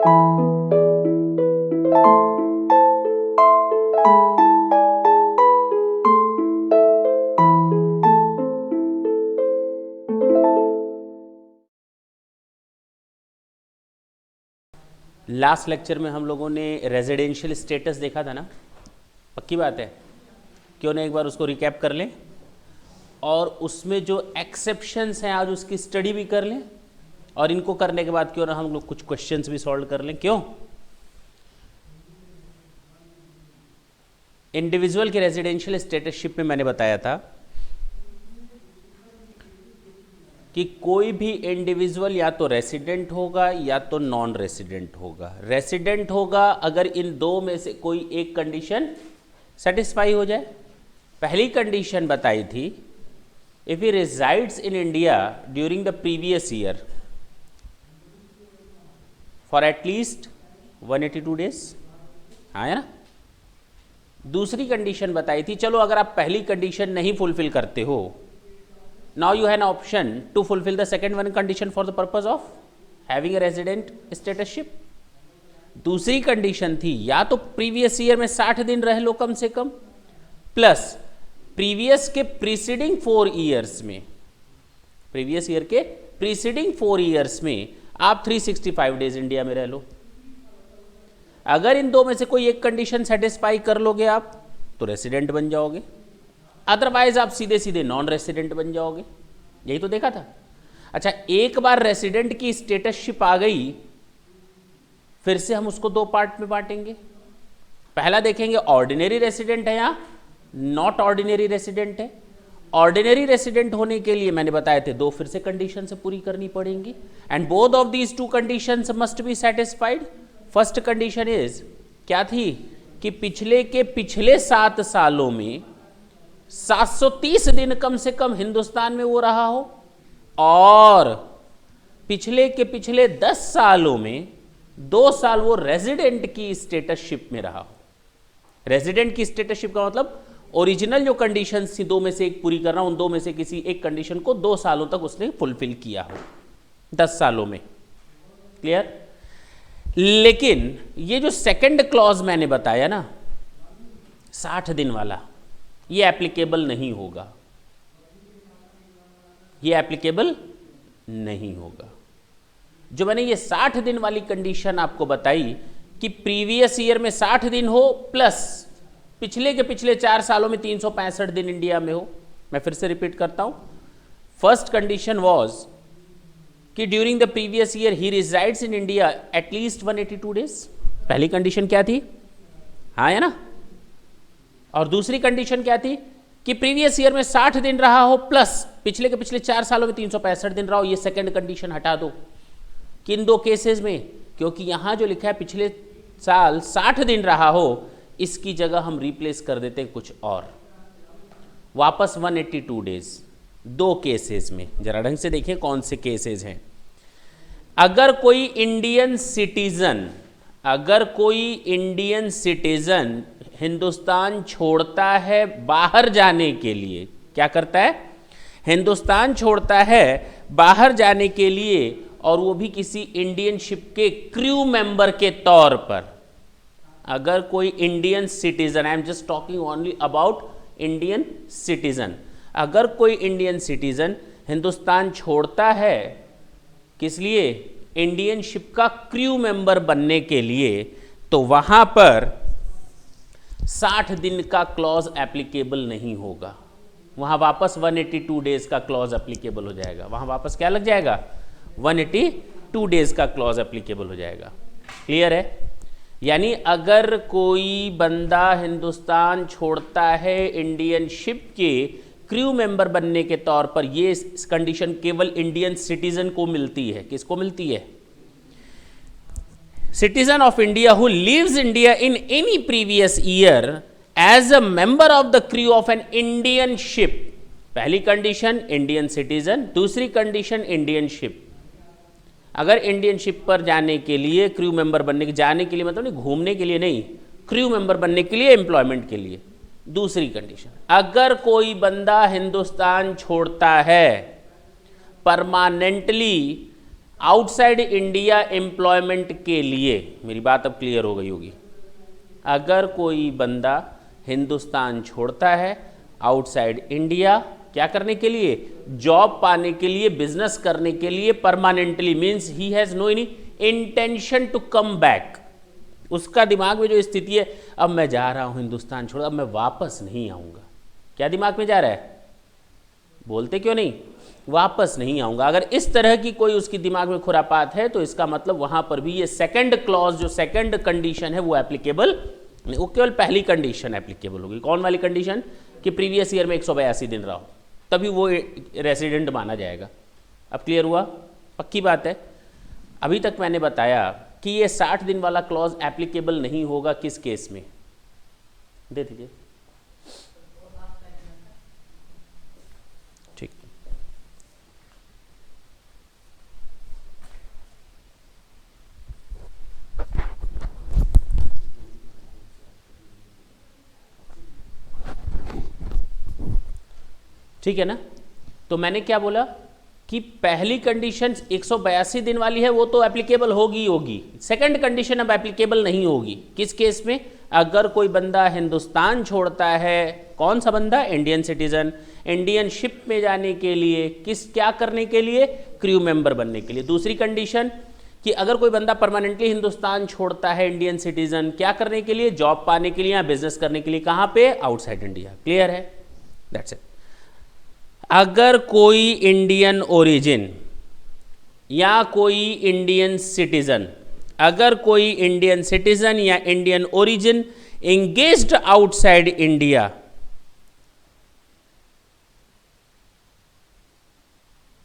Last lecture में हम लोगों ने रेजिडेंशियल स्टेटस देखा था ना, पक्की बात है, क्यों ना एक बार उसको रिकैप कर लें और उसमें जो एक्सेप्शंस हैं आज उसकी स्टडी भी कर लें, और इनको करने के बाद क्यों ना हम लोग कुछ क्वेश्चंस भी सॉल्व कर लें। क्यों? इंडिविजुअल के रेजिडेंशियल स्टेटसशिप में मैंने बताया था कि कोई भी इंडिविजुअल या तो रेसिडेंट होगा या तो नॉन रेसिडेंट होगा। रेसिडेंट होगा अगर इन दो में से कोई एक कंडीशन सेटिस्फाई हो जाए। पहली कंडीशन बताई थी, if he resides in India during the previous year for at least 182 days, हाँ है ना। दूसरी कंडीशन बताई थी, चलो अगर आप पहली कंडीशन नहीं फुलफिल करते हो, now you have an option to fulfill the second one condition for the purpose of having a resident statusship। दूसरी कंडीशन थी या तो प्रीवियस ईयर में 60 दिन रह लो कम से कम, प्लस प्रीवियस के प्रीसीडिंग 4 ईयर्स में, प्रीवियस ईयर के प्रीसीडिंग 4 ईयर्स में आप 365 डेज इंडिया में रह लो। अगर इन दो में से कोई एक कंडीशन सेटिस्फाई कर लोगे आप तो रेसिडेंट बन जाओगे, अदरवाइज आप सीधे सीधे नॉन रेसिडेंट बन जाओगे। यही तो देखा था। अच्छा, एक बार रेसिडेंट की स्टेटसशिप आ गई, फिर से हम उसको दो पार्ट में बांटेंगे। पहला देखेंगे ऑर्डिनरी रेसिडेंट है या नॉट ऑर्डिनरी रेसिडेंट है। ऑर्डिनरी रेसिडेंट होने के लिए मैंने बताए थे दो फिर से कंडीशन से पूरी करनी पड़ेंगी, and both of these two conditions must be satisfied. First condition is क्या थी कि पिछले के पिछले 7 सालों में 730 दिन कम से कम हिंदुस्तान में वो रहा हो, और पिछले के पिछले 10 सालों में 2 साल वो रेजिडेंट की स्टेटसशिप में रहा हो। रेजिडेंट की स्टेटसशिप का मतलब ओरिजिनल जो कंडीशंस थी दो में से एक पूरी करना, उन दो में से किसी एक कंडीशन को 2 सालों तक उसने फुलफिल किया हो 10 सालों में। क्लियर? लेकिन ये जो सेकंड क्लॉज मैंने बताया ना 60 दिन वाला, ये एप्लीकेबल नहीं होगा, ये एप्लीकेबल नहीं होगा। जो मैंने ये 60 दिन वाली कंडीशन आपको बताई कि प्रीवियस ईयर में 60 दिन हो प्लस पिछले के पिछले 4 सालों में 365 दिन इंडिया में हो। मैं फिर से रिपीट करता हूं। फर्स्ट कंडीशन वाज कि during the previous year he resides in India at least 182 days. पहली कंडीशन क्या थी? हाँ है ना। और दूसरी कंडीशन क्या थी कि प्रीवियस ईयर में 60 दिन रहा हो प्लस पिछले के पिछले 4 सालों में 365 दिन रहा हो। ये सेकंड कंडीशन हटा दो। किन दो केसेस में? क्योंकि यहां जो लिखा है पिछले साल 60 दिन रहा हो, इसकी जगह हम रिप्लेस कर देते हैं कुछ और, वापस 182 डेज। दो केसेस में जरा ढंग से देखिए कौन से केसेस हैं। अगर कोई इंडियन सिटीजन हिंदुस्तान छोड़ता है बाहर जाने के लिए, क्या करता है? हिंदुस्तान छोड़ता है बाहर जाने के लिए, और वो भी किसी इंडियन शिप के क्रू मेंबर के तौर पर। अगर कोई Indian citizen, I am just talking only about Indian citizen, अगर कोई इंडियन सिटीजन हिंदुस्तान छोड़ता है किस लिए? इंडियन शिप का क्रू मेंबर बनने के लिए, तो वहां पर 60 दिन का क्लॉज एप्लीकेबल नहीं होगा। वहां वापस 182 डेज का क्लॉज एप्लीकेबल हो जाएगा। वहां वापस क्या लग जाएगा? 182 डेज का क्लॉज एप्लीकेबल हो जाएगा। क्लियर है? यानी अगर कोई बंदा हिंदुस्तान छोड़ता है इंडियन शिप के क्रू मेंबर बनने के तौर पर, ये कंडीशन केवल इंडियन सिटीजन को मिलती है। किसको मिलती है? Citizen of India who leaves India in any previous year as a member of the crew of an Indian ship। पहली कंडीशन इंडियन सिटीजन, दूसरी कंडीशन इंडियन शिप। अगर इंडियन शिप पर जाने के लिए क्रू मेंबर बनने के, जाने के लिए मतलब नहीं घूमने के लिए नहीं, क्रू मेंबर बनने के लिए, एम्प्लॉयमेंट के लिए। दूसरी कंडीशन, अगर कोई बंदा हिंदुस्तान छोड़ता है परमानेंटली आउटसाइड इंडिया एम्प्लॉयमेंट के लिए, मेरी बात अब क्लियर हो गई होगी, अगर कोई बंदा हिंदुस्तान छोड़ता है आउटसाइड इंडिया, क्या करने के लिए, जॉब पाने के लिए, बिजनेस करने के लिए, permanently, means he has no any intention to come back, उसका दिमाग में जो स्थिति है, अब मैं जा रहा हूं हिंदुस्तान छोड़, अब मैं वापस नहीं आऊंगा, क्या दिमाग में जा रहा है, बोलते क्यों नहीं, वापस नहीं आऊंगा। अगर इस तरह की कोई उसकी दिमाग में खुरापात है तो इसका मतलब वहां पर भी ये सेकंड क्लॉज, जो सेकंड कंडीशन है वो एप्लीकेबल नहीं, वो केवल पहली कंडीशन एप्लीकेबल होगी। कौन वाली कंडीशन, कि प्रीवियस ईयर में 182 दिन रहा हो, तभी वो रेसिडेंट माना जाएगा। अब क्लियर हुआ, पक्की बात है। अभी तक मैंने बताया कि ये 60 दिन वाला क्लॉज एप्लीकेबल नहीं होगा किस केस में, दे दीजिए, ठीक, ठीक है ना। तो मैंने क्या बोला कि पहली कंडीशन 182 दिन वाली है, वो तो एप्लीकेबल होगी ही होगी, सेकंड कंडीशन अब एप्लीकेबल नहीं होगी। किस केस में, अगर कोई बंदा हिंदुस्तान छोड़ता है, कौन सा बंदा, इंडियन सिटीजन, इंडियन शिप में जाने के लिए, किस, क्या करने के लिए, क्रू मेंबर बनने के लिए। दूसरी कंडीशन कि अगर कोई बंदा परमानेंटली हिंदुस्तान छोड़ता है, इंडियन सिटीजन, क्या करने के लिए, जॉब पाने के लिए या बिजनेस करने के लिए, कहां पे, आउटसाइड इंडिया। क्लियर है, दैट्स इट। अगर कोई इंडियन ओरिजिन या कोई इंडियन सिटीजन, अगर कोई इंडियन सिटीजन या Indian origin engaged outside India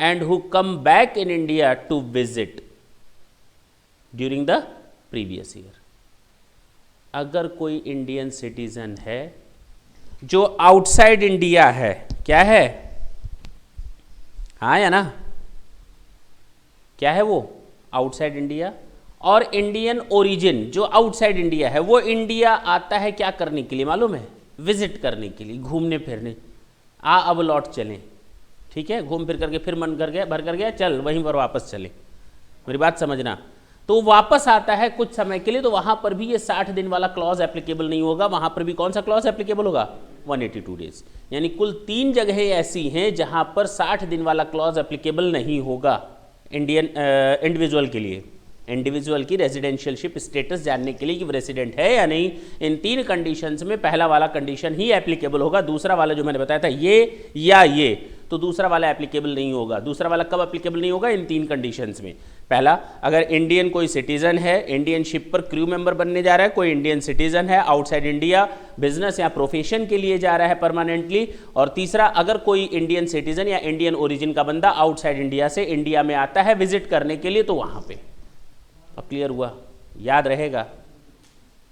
and who come back in India to visit during the previous year, अगर कोई इंडियन सिटीजन है जो आउटसाइड इंडिया है, क्या है, हाँ या ना, क्या है वो, आउटसाइड इंडिया, और इंडियन ओरिजिन जो आउटसाइड इंडिया है, वो इंडिया आता है क्या करने के लिए मालूम है, विजिट करने के लिए, घूमने फिरने, अब लौट चलें, ठीक है, घूम फिर करके फिर मन कर गया, भर कर गया, चल वहीं पर वापस चले, मेरी बात समझना। तो वापस आता है कुछ समय के लिए, तो वहां पर भी ये 60 दिन वाला क्लॉज एप्लीकेबल नहीं होगा, वहां पर भी कौन सा क्लॉज एप्लीकेबल होगा, 182 डेज। यानी कुल 3 जगहें ऐसी हैं जहां पर 60 दिन वाला क्लॉज एप्लीकेबल नहीं होगा इंडियन इंडिविजुअल के लिए, इंडिविजुअल की रेजिडेंशियलशिप स्टेटस जानने के लिए कि वो रेसिडेंट है या नहीं। इन 3 कंडीशंस में पहला वाला कंडीशन ही एप्लीकेबल होगा, दूसरा वाला जो मैंने बताया था ये या ये, तो दूसरा वाला एप्लीकेबल नहीं होगा। दूसरा वाला कब एप्लीकेबल नहीं होगा, इन 3 कंडीशंस में। पहला, अगर इंडियन कोई सिटीजन है, इंडियन शिप पर क्रू मेंबर बनने जा रहा है, कोई इंडियन सिटीजन है, आउटसाइड इंडिया बिजनेस या प्रोफेशन के लिए जा रहा है परमानेंटली। और तीसरा, अगर कोई इंडियन सिटीजन या इंडियन ओरिजिन का बंदा आउटसाइड इंडिया से इंडिया में आता है विजिट करने के लिए, तो वहां पे। अब क्लियर हुआ, याद रहेगा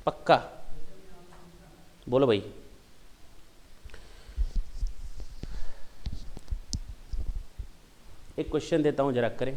पक्का, बोलो भाई। एक क्वेश्चन देता हूं, जरा करें।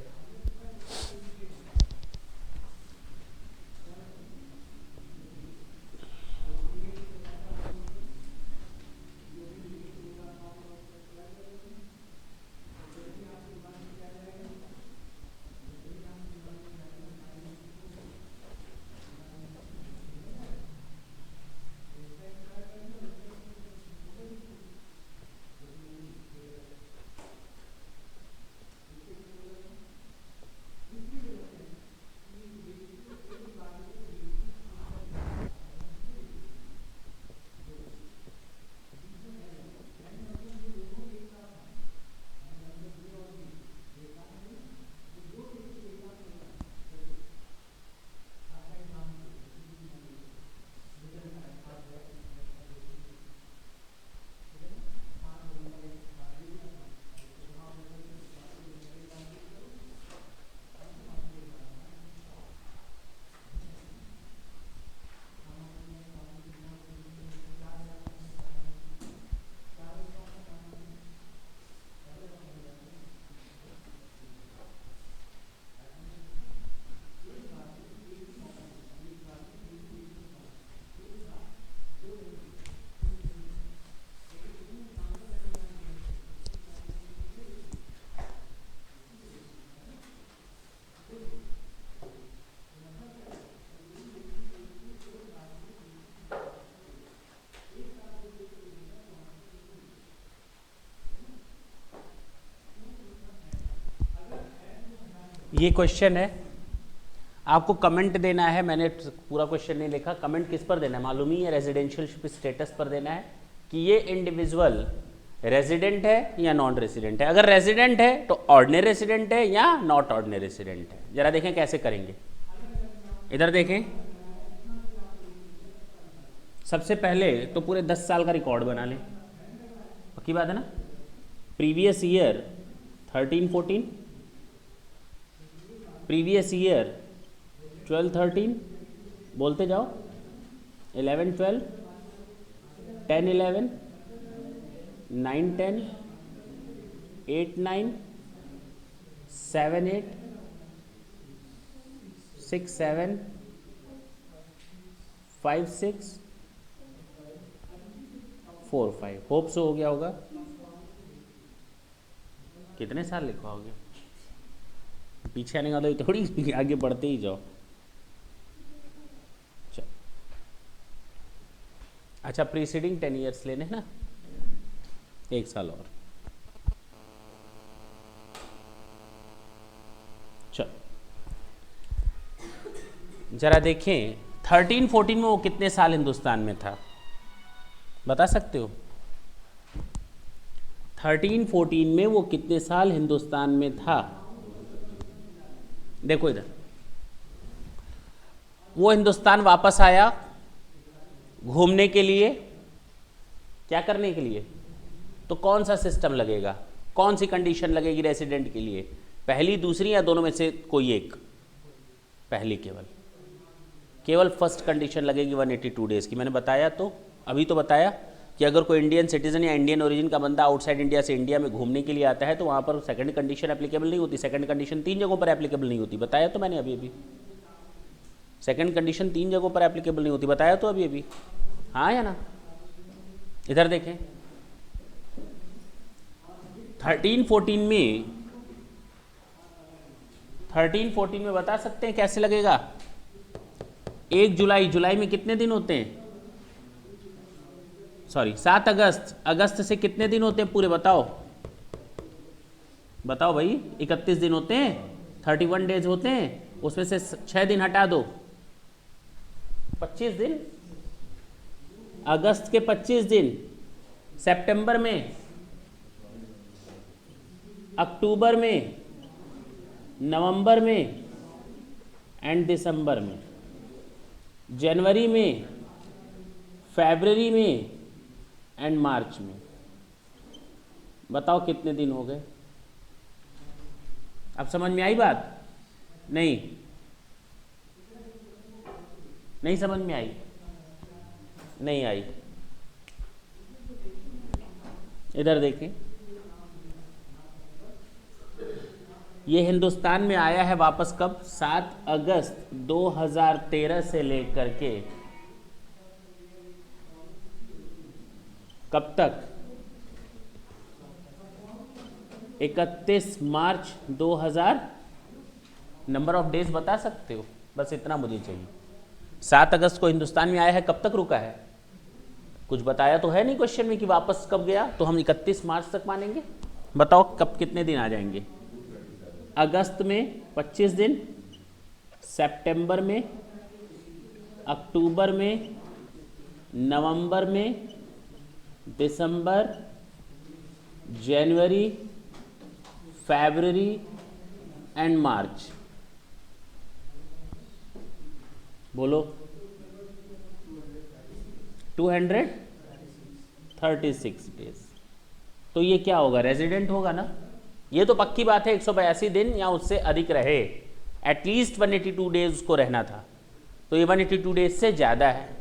ये क्वेश्चन है, आपको कमेंट देना है। मैंने पूरा क्वेश्चन नहीं लिखा, कमेंट किस पर देना है मालूम ही है, रेजिडेंशियलशिप स्टेटस पर देना है कि ये इंडिविजुअल रेजिडेंट है या नॉन रेजिडेंट है। अगर रेजिडेंट है तो ऑर्डिनरी रेजिडेंट है या नॉट ऑर्डिनरी रेजिडेंट है। जरा देखें कैसे करेंगे, इधर देखें। सबसे पहले तो पूरे 10 साल का रिकॉर्ड बना लें, पक्की बात है ना। प्रीवियस ईयर 13-14, प्रीवियस ईयर 12-13, बोलते जाओ, 11-12, 10-11, 9-10, 8-9, 7-8, 6-7, 5-6, 4-5। होप सो हो गया होगा। कितने साल लिखवाओगे, पीछे आने का तो थोड़ी आगे बढ़ते ही जाओ। अच्छा, प्रीसीडिंग 10 ईयर्स लेने ना, 1 साल और। चलो जरा देखें 13-14 में वो कितने साल हिंदुस्तान में था, बता सकते हो? 13-14 में वो कितने साल हिंदुस्तान में था? देखो इधर, वो हिंदुस्तान वापस आया घूमने के लिए, क्या करने के लिए? तो कौन सा सिस्टम लगेगा, कौन सी कंडीशन लगेगी रेसिडेंट के लिए? पहली, दूसरी या दोनों में से कोई एक? पहली, केवल फर्स्ट कंडीशन लगेगी 182 डेज की। मैंने बताया तो, अभी तो बताया कि अगर कोई इंडियन सिटीजन या इंडियन ओरिजिन का बंदा आउटसाइड इंडिया से इंडिया में घूमने के लिए आता है तो वहाँ पर सेकंड कंडीशन एप्लीकेबल नहीं होती। सेकंड कंडीशन 3 जगहों पर एप्लीकेबल नहीं होती, बताया तो मैंने अभी सेकंड कंडीशन 3 जगहों पर एप्लीकेबल नहीं होती, बताया तो अभी हाँ या ना। इधर देखें 13-14 में बता सकते हैं कैसे लगेगा? 1 जुलाई में कितने दिन होते हैं? सॉरी 7 अगस्त से कितने दिन होते हैं पूरे, बताओ भाई। 31 दिन होते हैं, 31 डेज होते हैं, उसमें से 6 दिन हटा दो, 25 दिन। अगस्त के 25 दिन, सितंबर में, अक्टूबर में, नवंबर में एंड दिसंबर में, जनवरी में, फरवरी में एंड मार्च में। बताओ कितने दिन हो गए? अब समझ में आई बात? नहीं समझ में आई? नहीं आई। इधर देखें, ये हिंदुस्तान में आया है वापस कब? 7 अगस्त 2013 से लेकर के कब तक? 31 मार्च 2000। नंबर ऑफ डेज बता सकते हो? बस इतना मुझे चाहिए। 7 अगस्त को हिंदुस्तान में आया है, कब तक रुका है? कुछ बताया तो है नहीं क्वेश्चन में कि वापस कब गया, तो हम 31 मार्च तक मानेंगे। बताओ कब कितने दिन आ जाएंगे? अगस्त में 25 दिन, सितंबर में, अक्टूबर में, नवंबर में, दिसंबर, जनवरी, फरवरी एंड मार्च। बोलो 236 डेज। तो ये क्या होगा? रेजिडेंट होगा ना। ये तो पक्की बात है 182 दिन या उससे अधिक रहे, एटलीस्ट 182 डेज उसको रहना था, तो ये 182 डेज से ज़्यादा है।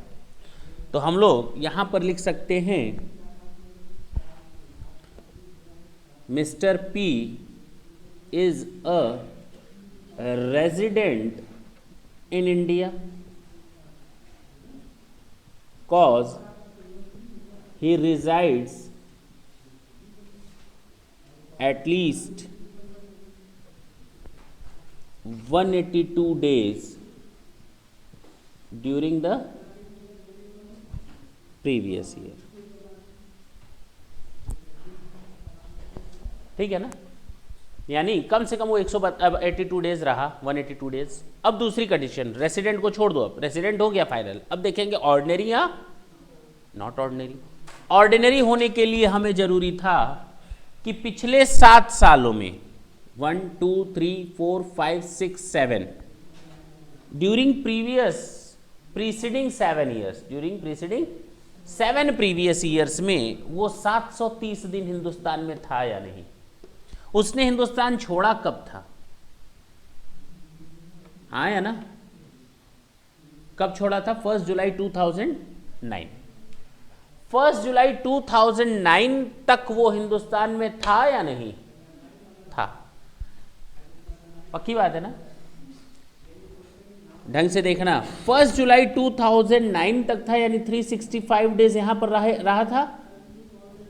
तो हम लोग यहाँ पर लिख सकते हैं mister P is a resident in India cause he resides at least 182 days during the previous year। ठीक है ना? यानी कम से कम वो 182 डेज रहा, 182 डेज। अब दूसरी कंडीशन, रेसिडेंट को छोड़ दो, अब रेसिडेंट हो गया फाइनल। अब देखेंगे ऑर्डिनरी या नॉट ऑर्डिनरी। ऑर्डिनरी होने के लिए हमें जरूरी था कि पिछले 7 सालों में 1 2 3 4 5 6 7 during preceding 7 years, during preceding 7 previous years में वो 730 दिन हिंदुस्तान में था या नहीं। उसने हिंदुस्तान छोड़ा कब था? हाँ या ना? कब छोड़ा था? 1 जुलाई 2009। 1 जुलाई 2009 तक वो हिंदुस्तान में था या नहीं था? पक्की बात है ना? ढंग से देखना, 1 जुलाई 2009 तक था, यानी 365 डेज यहां पर रहा था,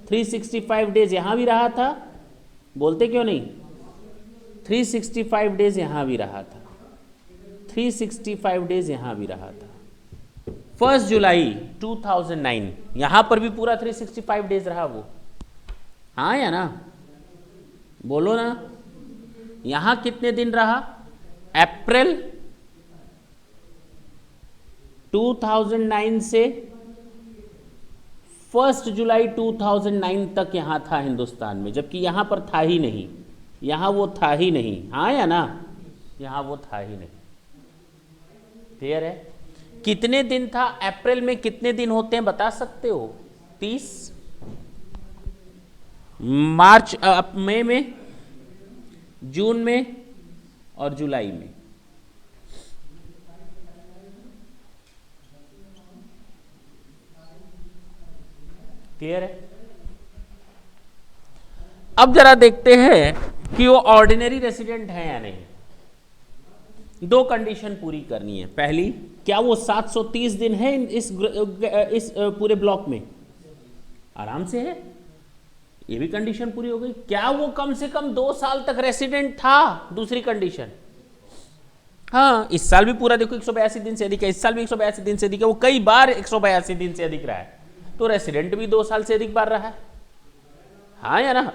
365 डेज यहां भी रहा था। बोलते क्यों नहीं? 365 डेज यहां भी रहा था, 365 डेज यहां भी रहा था। 1 जुलाई 2009 यहां पर भी पूरा 365 डेज रहा वो। हाँ या ना? बोलो ना। यहां कितने दिन रहा? अप्रैल 2009 से 1 जुलाई 2009 तक यहां था हिंदुस्तान में, जबकि यहां पर था ही नहीं, यहां वो था ही नहीं। हाँ या ना? यहां वो था ही नहीं। क्लियर है? कितने दिन था? अप्रैल में कितने दिन होते हैं बता सकते हो? 30। मार्च मई में, जून में और जुलाई में। क्लियर है? अब जरा देखते हैं कि वो ऑर्डिनरी रेसिडेंट है या नहीं। 2 कंडीशन पूरी करनी है। पहली, क्या वो 730 दिन है इस पूरे ब्लॉक में? आराम से है, ये भी कंडीशन पूरी हो गई। क्या वो कम से कम 2 साल तक रेसिडेंट था? दूसरी कंडीशन। हाँ, इस साल भी पूरा देखो 182 दिन से अधिक है, इस साल भी 182 दिन से अधिक है, वो कई बार 182 दिन से अधिक रहा है, तो रेसिडेंट भी 2 साल से अधिक बार रहा है। हाँ या ना?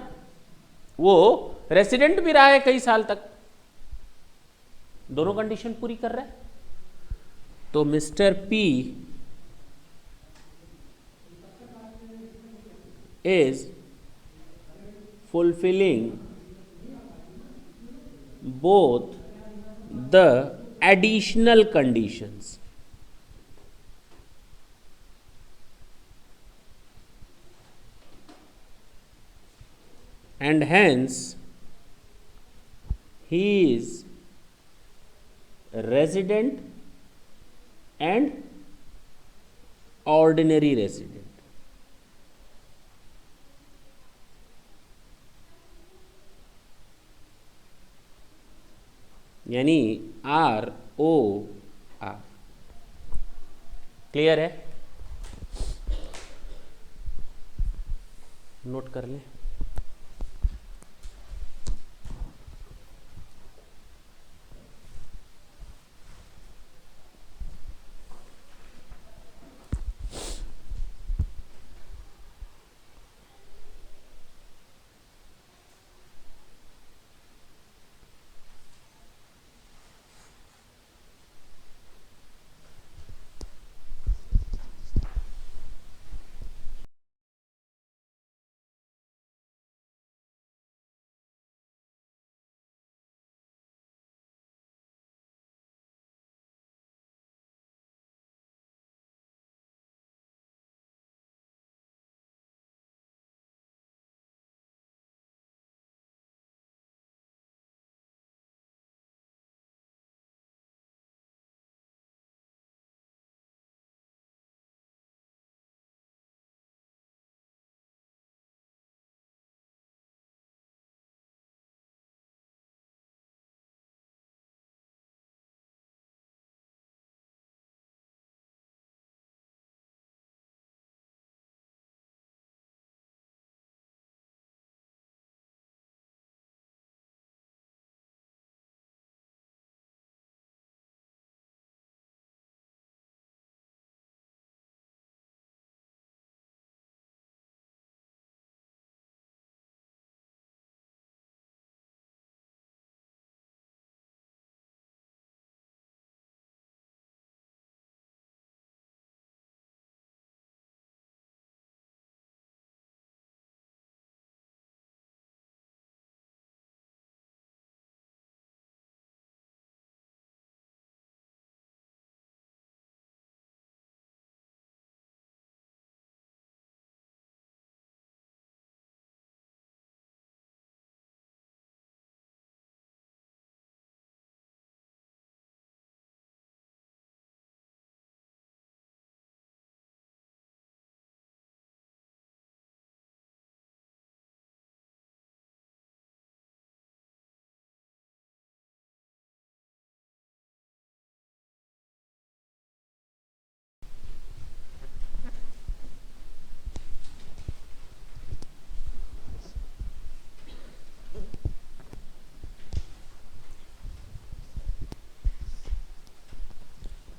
वो रेसिडेंट भी रहा है कई साल तक, दोनों कंडीशन पूरी कर रहा है। तो mister P is fulfilling both the additional conditions and hence he is resident and ordinary resident। यानी ROR। क्लियर है? नोट कर लें।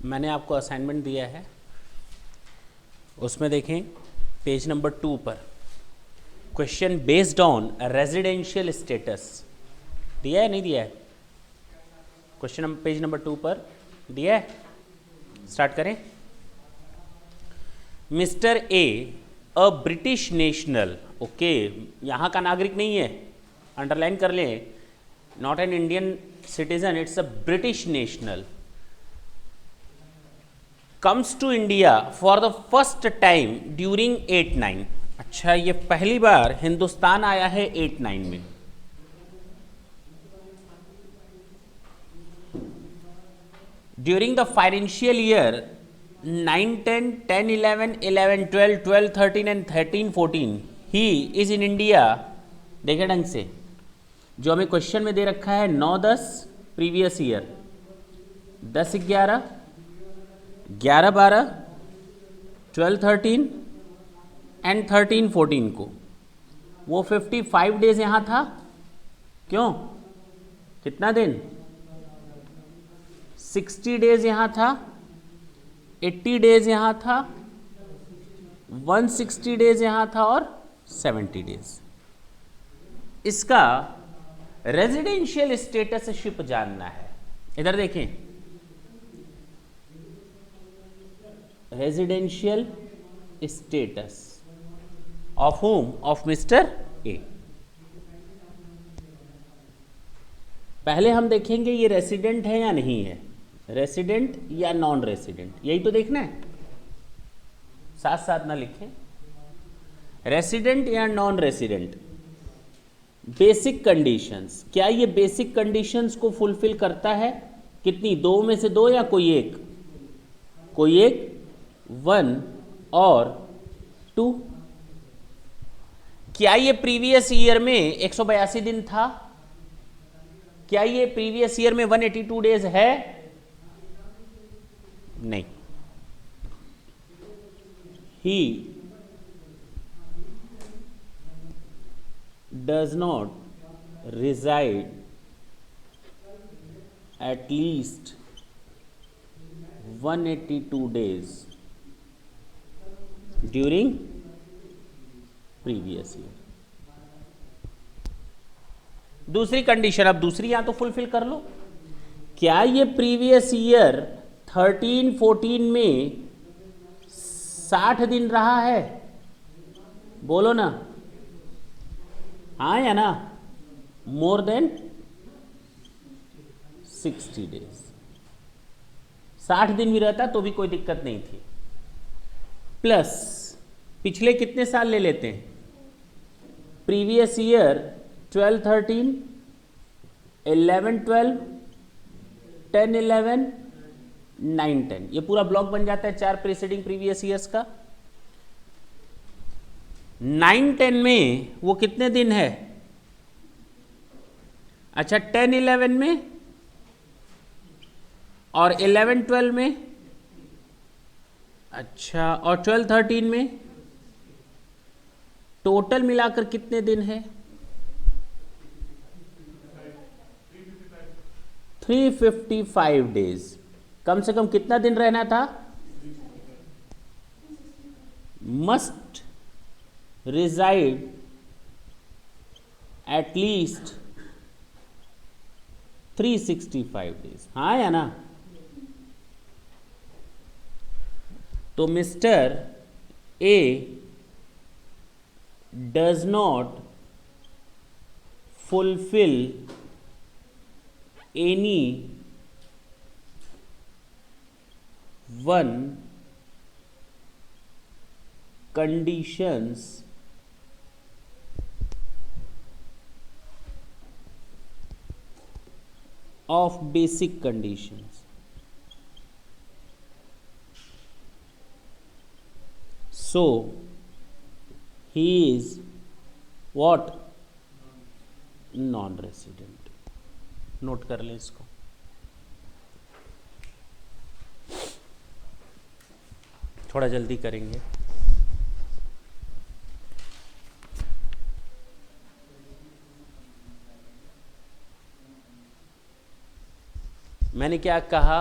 मैंने आपको असाइनमेंट दिया है, उसमें देखें पेज नंबर 2 पर question based on residential status दिया है, नहीं दिया है? क्वेश्चन पेज नंबर 2 पर दिया है। स्टार्ट करें। Mister A a British national, okay, यहाँ का नागरिक नहीं है, अंडरलाइन कर लें, not an Indian citizen, it's a British national, comes to India for the first time during 8-9। अच्छा, ये पहली बार हिंदुस्तान आया है 8-9 में। During the financial year 9-10, 10-11, 11-12, 12-13 and 13-14 he is in India. देखे ढंग से, जो हमें क्वेश्चन में दे रखा है 9-10 प्रीवियस ईयर, 10-11, 11-12, 12-13 एंड 13-14 को, वो 55 डेज यहाँ था। क्यों? कितना दिन? 60 डेज यहाँ था, 80 डेज यहाँ था, 160 डेज यहाँ था और 70 डेज। इसका रेजिडेंशियल स्टेटसशिप जानना है। इधर देखें, residential status of home, of mister A. पहले हम देखेंगे ये रेसिडेंट है या नहीं है, रेसिडेंट या नॉन रेसिडेंट, यही तो देखना है, साथ साथ ना लिखें, रेसिडेंट या नॉन रेसिडेंट। बेसिक कंडीशंस, क्या ये बेसिक कंडीशंस को फुलफिल करता है? कितनी? 2 में से 2 या कोई एक? कोई एक, 1 और 2। क्या ये प्रीवियस ईयर में 182 दिन था? क्या ये प्रीवियस ईयर में 182 डेज है? नहीं। ही does not reside at least 182 days during previous year। दूसरी कंडीशन, अब दूसरी यहां तो फुलफिल कर लो। क्या ये प्रीवियस ईयर 13-14 में 60 दिन रहा है? बोलो ना, हाँ या ना? मोर देन 60 डेज, 60 दिन भी रहता तो भी कोई दिक्कत नहीं थी। प्लस पिछले कितने साल ले लेते हैं? प्रीवियस ईयर 12-13, 11-12, 10-11, 9-10, ये पूरा ब्लॉक बन जाता है 4 प्रीसीडिंग प्रीवियस ईयर्स का। 9-10 में वो कितने दिन है? अच्छा, 10-11 में और 11-12 में, अच्छा, और 12-13 में, टोटल मिलाकर कितने दिन है? 355 डेज। कम से कम कितना दिन रहना था? Must reside at least 365 days, हाँ या ना? तो mister A does not fulfill any one conditions of basic conditions, so he is what? Non resident. Note कर लें इसको। थोड़ा जल्दी करेंगे। मैंने क्या कहा?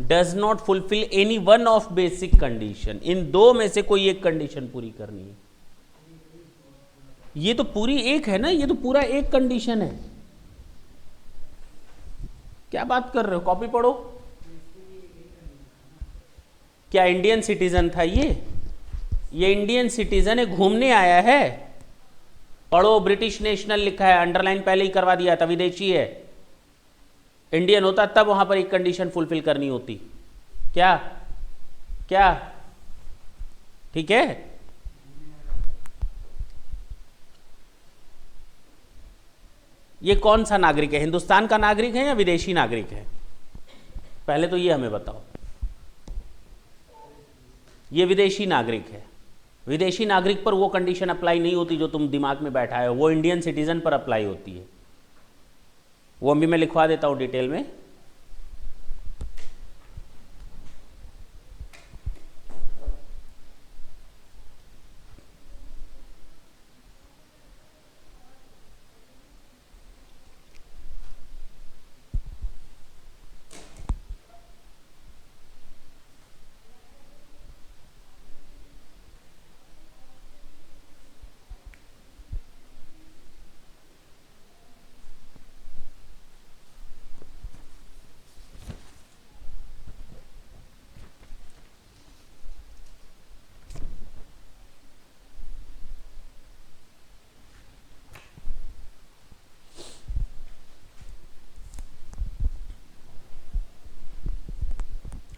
Does not fulfil any one of basic condition, इन दो में से कोई एक कंडीशन पूरी करनी है। ये तो पूरी एक है ना, ये तो पूरा एक कंडीशन है। क्या बात कर रहे हो, कॉपी पढ़ो। क्या इंडियन सिटीजन था ये इंडियन सिटीजन है, घूमने आया है। पढ़ो, ब्रिटिश नेशनल लिखा है, अंडरलाइन पहले ही करवा दिया था, विदेशी है। इंडियन होता तब वहां पर एक कंडीशन फुलफिल करनी होती। क्या क्या ठीक है। ये कौन सा नागरिक है, हिंदुस्तान का नागरिक है या विदेशी नागरिक है? पहले तो ये हमें बताओ। ये विदेशी नागरिक है। विदेशी नागरिक पर वो कंडीशन अप्लाई नहीं होती जो तुम दिमाग में बैठा है, वो इंडियन सिटीजन पर अप्लाई होती है। वो भी मैं लिखवा देता हूं डिटेल में।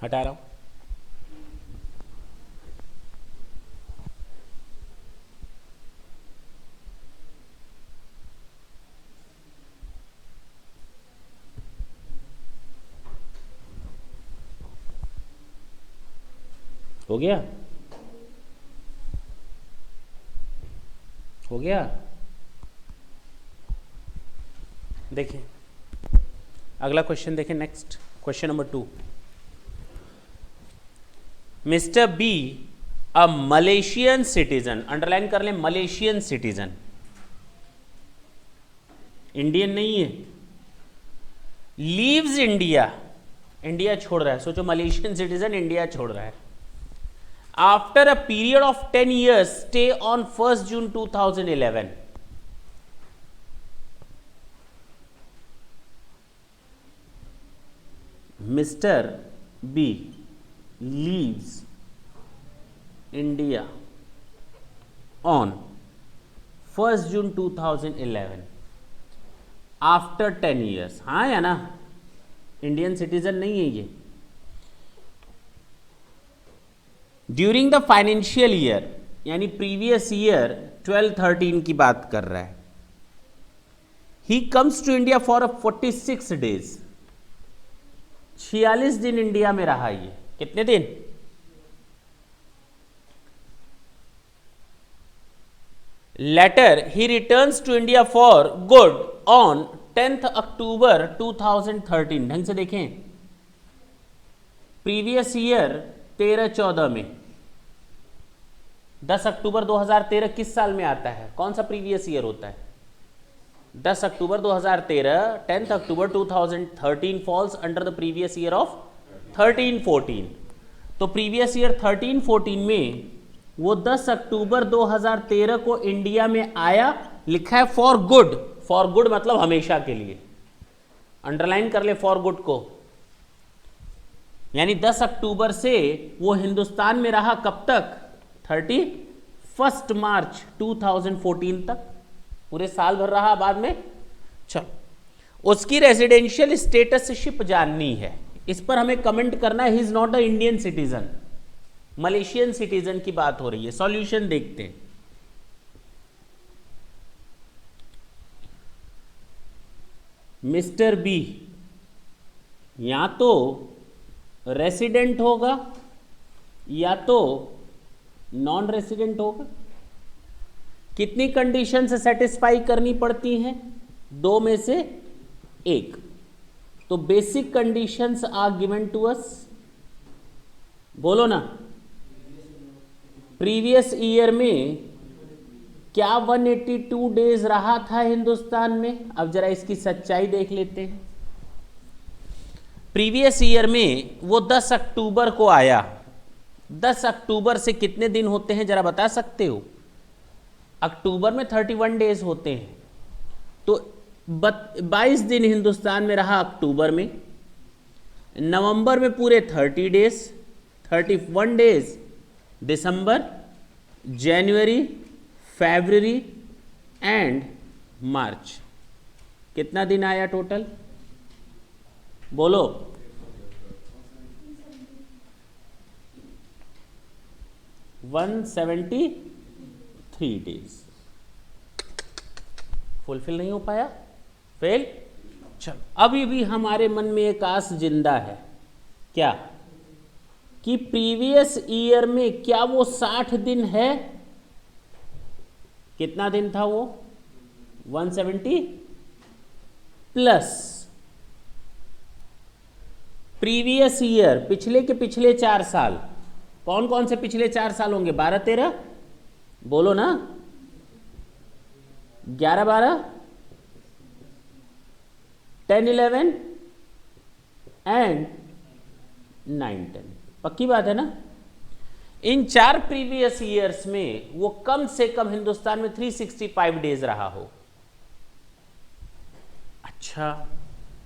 हटा रहा हूं। हो गया, हो गया। देखिए अगला क्वेश्चन देखें, next question number 2। Mister be a Malaysian citizen, underline कर लें, मलेशियन सिटीजन, इंडियन नहीं है, लीव्स इंडिया, इंडिया छोड़ रहा है। सोचो मलेशियन सिटीजन इंडिया छोड़ रहा है। After a period of 10 years stay on 1 June 2011, mister B leaves India on 1 June 2011 after 10 years। हाँ या ना, इंडियन सिटीजन नहीं है ये। ड्यूरिंग द फाइनेंशियल ईयर, यानी प्रीवियस ईयर 12-13 की बात कर रहा है। He comes to India for 46 days, 46 दिन इंडिया में रहा ये। कितने दिन? Later he returns to India for good on 10 October 2013। ढंग से देखें, प्रीवियस ईयर 13-14 में, 10 अक्टूबर 2013 किस साल में आता है? कौन सा प्रीवियस ईयर होता है? 10 अक्टूबर 2013, 10 October 2013 falls under the previous year of 13-14। तो प्रीवियस ईयर 13-14 में वो 10 अक्टूबर 2013 को इंडिया में आया, लिखा है फॉर गुड। फॉर गुड मतलब हमेशा के लिए, अंडरलाइन कर ले फॉर गुड को। यानी 10 अक्टूबर से वो हिंदुस्तान में रहा कब तक? 31 मार्च 2014 तक, पूरे साल भर रहा। बाद में चलो उसकी रेजिडेंशियल स्टेटसशिप जाननी है, इस पर हमें कमेंट करना है। He is not a Indian citizen, Malaysian citizen की बात हो रही है। सॉल्यूशन देखते हैं। मिस्टर बी या तो रेसिडेंट होगा या तो नॉन रेसिडेंट होगा। कितनी कंडीशन से सेटिस्फाई करनी पड़ती हैं? दो में से एक। तो basic conditions are given to us, बोलो ना। प्रीवियस ईयर में क्या 182 डेज रहा था हिंदुस्तान में? अब जरा इसकी सच्चाई देख लेते हैं। प्रीवियस ईयर में वो 10 अक्टूबर को आया। 10 अक्टूबर से कितने दिन होते हैं जरा बता सकते हो? अक्टूबर में 31 डेज होते हैं, तो 22 दिन हिंदुस्तान में रहा अक्टूबर में। नवंबर में पूरे 30 डेज, 31 डेज। दिसंबर, जनवरी, फरवरी एंड मार्च, कितना दिन आया टोटल? बोलो। 173 डेज। फुलफिल नहीं हो पाया? फेल? चलो, अभी भी हमारे मन में एक आस जिंदा है, क्या कि प्रीवियस ईयर में क्या वो 60 दिन है? कितना दिन था वो? 170 प्लस प्रीवियस ईयर, पिछले के पिछले 4 साल। कौन कौन से पिछले 4 साल होंगे? 12-13, बोलो ना। 11-12, 10-11 एंड 9-10। पक्की बात है ना? इन 4 प्रीवियस ईयर्स में वो कम से कम हिंदुस्तान में 365 डेज रहा हो। अच्छा,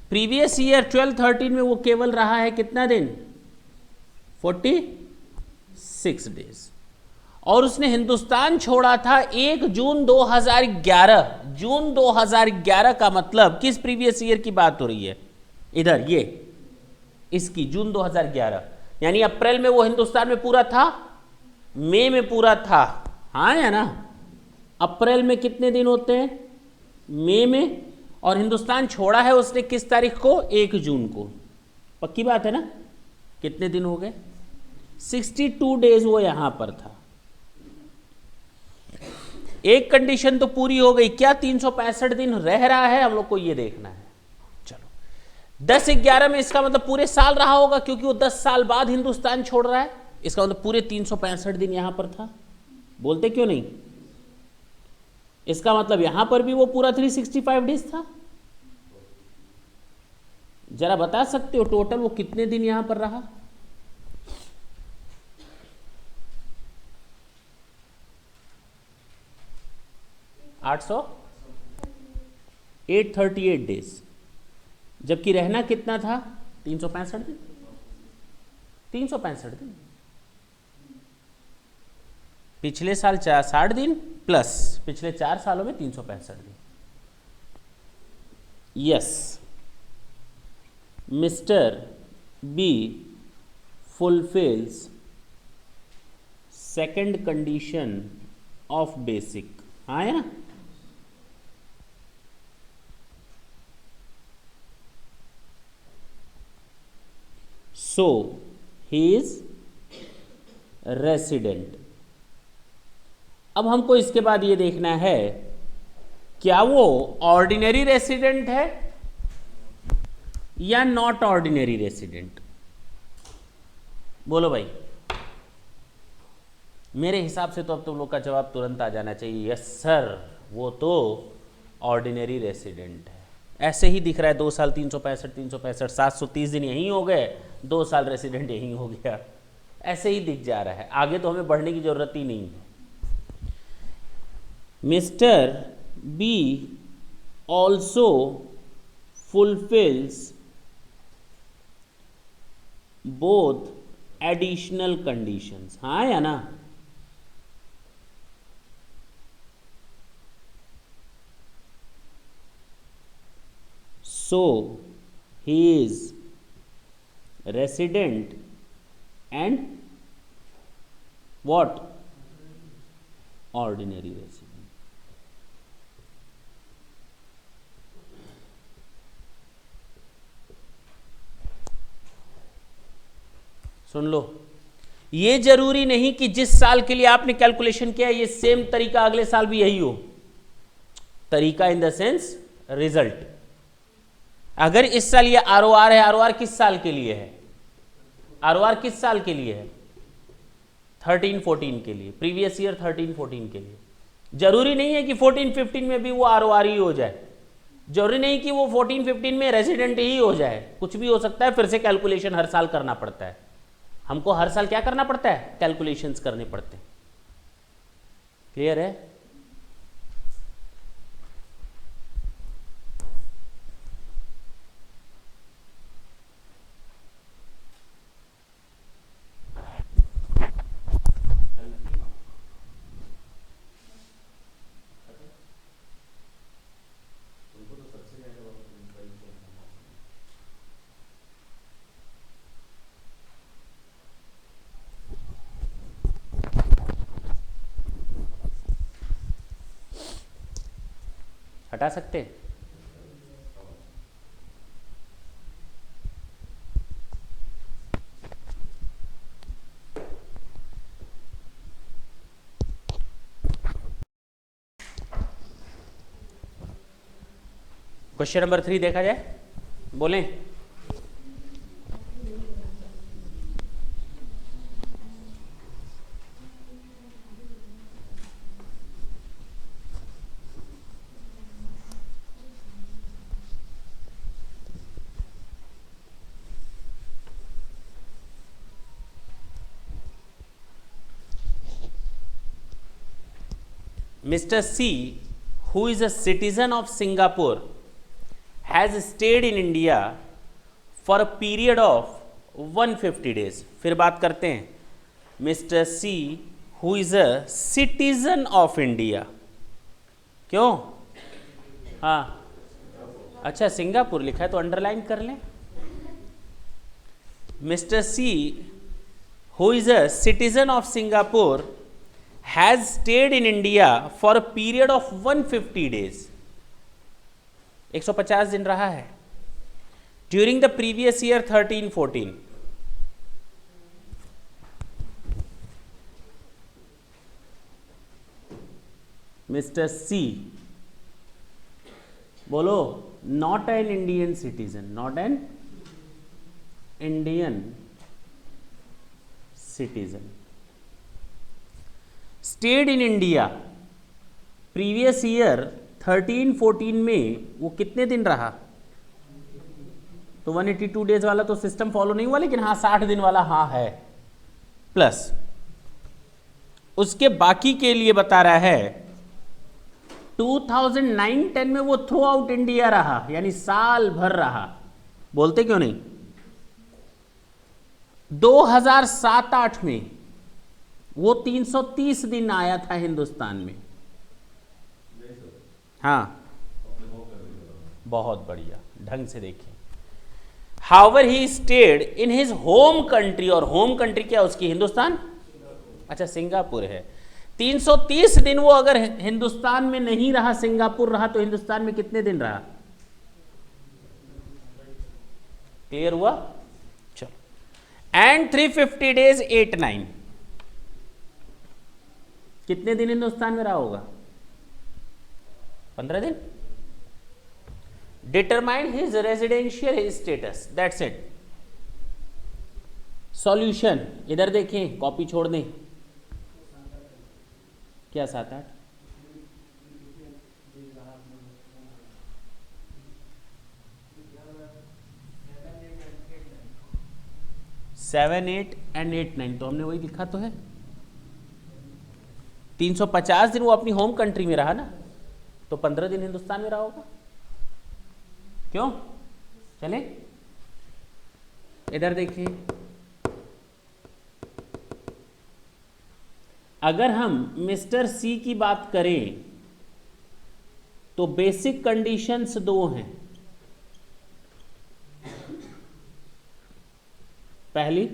प्रीवियस ईयर 12-13 में वो केवल रहा है कितना दिन? 46 डेज। और उसने हिंदुस्तान छोड़ा था 1 जून 2011। जून 2011 का मतलब किस प्रीवियस ईयर की बात हो रही है? इधर ये इसकी जून 2011, यानी अप्रैल में वो हिंदुस्तान में पूरा था, मई में पूरा था, हाँ या ना? अप्रैल में कितने दिन होते हैं? मई में। और हिंदुस्तान छोड़ा है उसने किस तारीख को? 1 जून को। पक्की बात है ना? कितने दिन हो गए? 62 डेज वो यहां पर था। एक कंडीशन तो पूरी हो गई, क्या 365 दिन रह रहा है? हम लोग को ये देखना है। चलो, 10-11 में इसका मतलब पूरे साल रहा होगा, क्योंकि वो 10 साल बाद हिंदुस्तान छोड़ रहा है। इसका मतलब पूरे 365 दिन यहां पर था। बोलते क्यों नहीं? इसका मतलब यहां पर भी वो पूरा 365 डेज था। जरा बता सकते हो टोटल वो कितने दिन यहां पर रहा? At 38 days. जबकि रहना कितना था? 365 दिन। 365 दिन। पिछले साल 60 दिन प्लस पिछले 4 सालों में 365 दिन। Yes, mister B fulfils second condition of basic. हाँ है ना? So he is resident. अब हमको इसके बाद ये देखना है, क्या वो ऑर्डिनरी रेसिडेंट है या नॉट ऑर्डिनरी रेसिडेंट? बोलो भाई। मेरे हिसाब से तो अब तुम लोग का जवाब तुरंत आ जाना चाहिए, यस सर, वो तो ऑर्डिनरी रेसिडेंट है। ऐसे ही दिख रहा है 2 साल 365 730 दिन यहीं हो गए, 2 साल रेसिडेंट यहीं हो गया, ऐसे ही दिख जा रहा है। आगे तो हमें बढ़ने की जरूरत ही नहीं है। Mister B also fulfils both additional conditions. हाँ या ना? So he is resident and what? Ordinary resident. सुन लो, ये जरूरी नहीं कि जिस साल के लिए आपने कैलकुलेशन किया ये सेम तरीका अगले साल भी यही हो। तरीका इन द सेंस रिजल्ट। अगर इस साल ये आरओआर है, आरओआर किस साल के लिए है? आरओआर किस साल के लिए है? 13-14 के लिए, प्रीवियस ईयर 13-14 के लिए। जरूरी नहीं है कि 14-15 में भी वो आरओआर ही हो जाए। जरूरी नहीं कि वो 14-15 में रेजिडेंट ही हो जाए, कुछ भी हो सकता है, फिर से कैलकुलेशन हर साल करना पड़ता है हमको, हर साल क्या करना पड़ता है, कैलकुलेशंस करने पड़ते हैं। क्लियर है? हटा सकते हैं? क्वेश्चन नंबर 3 देखा जाए, बोलें। Mr. C, who is a citizen of Singapore, has stayed in India for a period of 150 days. फिर बात करते हैं, Mr. C, who is a citizen of India. क्यों? हाँ, अच्छा सिंगापुर लिखा है तो अंडरलाइन कर लें। Mr. C, who is a citizen of Singapore, has stayed in India for a period of 150 days. 150 दिन रहा है during the previous year 13-14. Mr. C, बोलो, not an Indian citizen, not an Indian citizen, stayed in India previous year 13-14 में वो कितने दिन रहा? तो 182 डेज वाला तो सिस्टम फॉलो नहीं हुआ, लेकिन हाँ 60 दिन वाला हाँ है, प्लस उसके बाकी के लिए बता रहा है 2009-10 में वो थ्रू आउट इंडिया रहा, यानी साल भर रहा। बोलते क्यों नहीं? 2007-8 में वो 330 दिन आया था हिंदुस्तान में। हाँ, बहुत बढ़िया, ढंग से देखिए। However he stayed in his home country, और होम कंट्री क्या उसकी? हिंदुस्तान। अच्छा सिंगापुर है। 330 दिन वो अगर हिंदुस्तान में नहीं रहा, सिंगापुर रहा, तो हिंदुस्तान में कितने दिन रहा? क्लियर हुआ? चलो, एंड 350 डेज 8-9, कितने दिन हिंदुस्तान में रहा होगा? 15 दिन। Determine his residential status, that's it. Solution इधर देखें, कॉपी छोड़ दें। क्या 7-8? सेवन 8 एंड 8-9 तो हमने वही लिखा तो है। 350 दिन वो अपनी होम कंट्री में रहा ना, तो 15 दिन हिंदुस्तान में रहा होगा। क्यों? चले इधर देखिए, अगर हम मिस्टर सी की बात करें तो बेसिक कंडीशंस 2 हैं। पहली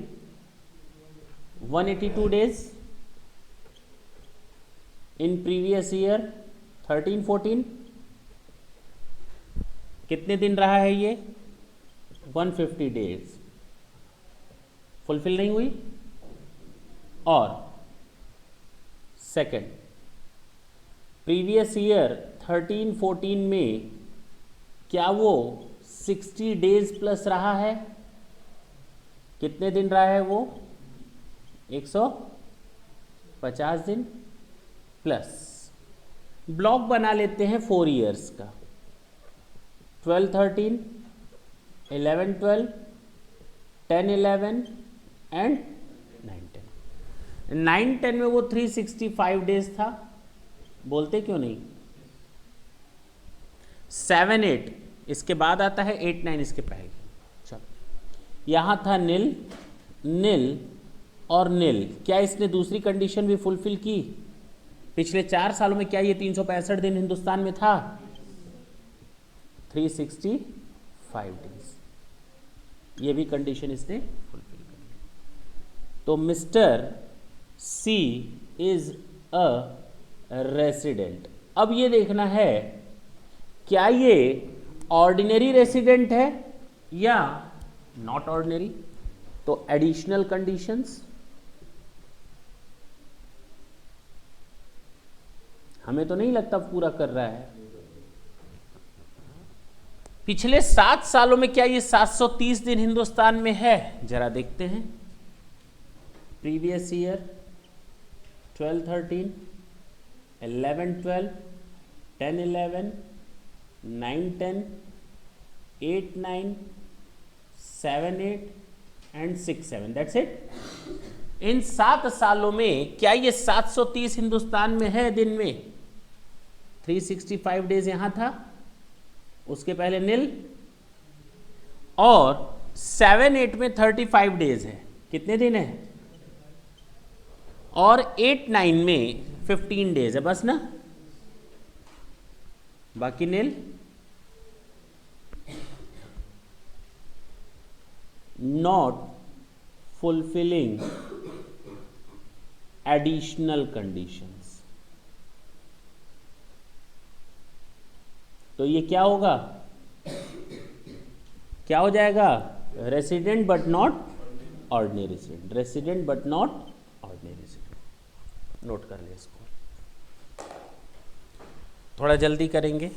182 डेज इन प्रीवियस ईयर 13-14, कितने दिन रहा है ये? 150 डेज फुलफिल नहीं हुई। और सेकंड, प्रीवियस ईयर 13-14 में क्या वो 60 डेज प्लस रहा है? कितने दिन रहा है वो? 150 दिन प्लस। ब्लॉक बना लेते हैं 4 ईयर्स का। 12-13, 11-12, 10-11 एंड 9-10। 9-10 में वो 365 डेज था, बोलते क्यों नहीं? 7-8 इसके बाद आता है, 8-9 इसके पहले। चलो, यहां था नील, नील और नील। क्या इसने दूसरी कंडीशन भी फुलफिल की? पिछले 4 सालों में क्या ये 365 दिन हिंदुस्तान में था? 365 डेज, ये भी कंडीशन इसने फुलफिल कर ली। तो mister C is a resident. अब ये देखना है क्या ये ऑर्डिनरी रेसिडेंट है या नॉट ऑर्डिनरी। तो एडिशनल कंडीशंस हमें तो नहीं लगता पूरा कर रहा है। पिछले 7 सालों में क्या ये 730 दिन हिंदुस्तान में है? जरा देखते हैं। Previous year 12-13, 11-12, 10-11, 9-10, 8-9, 7-8 and 6-7। That's it. इन 7 सालों में क्या ये 730 हिंदुस्तान में है दिन में? 365 डेज यहां था, उसके पहले नील, और 7-8 में 35 डेज है। कितने दिन है? और 8-9 में 15 डेज है, बस ना, बाकी nil. Not fulfilling additional conditions. तो ये क्या होगा? क्या हो जाएगा? Resident but not ordinary resident, resident but not ordinary resident. Note कर ले इसको, थोड़ा जल्दी करेंगे।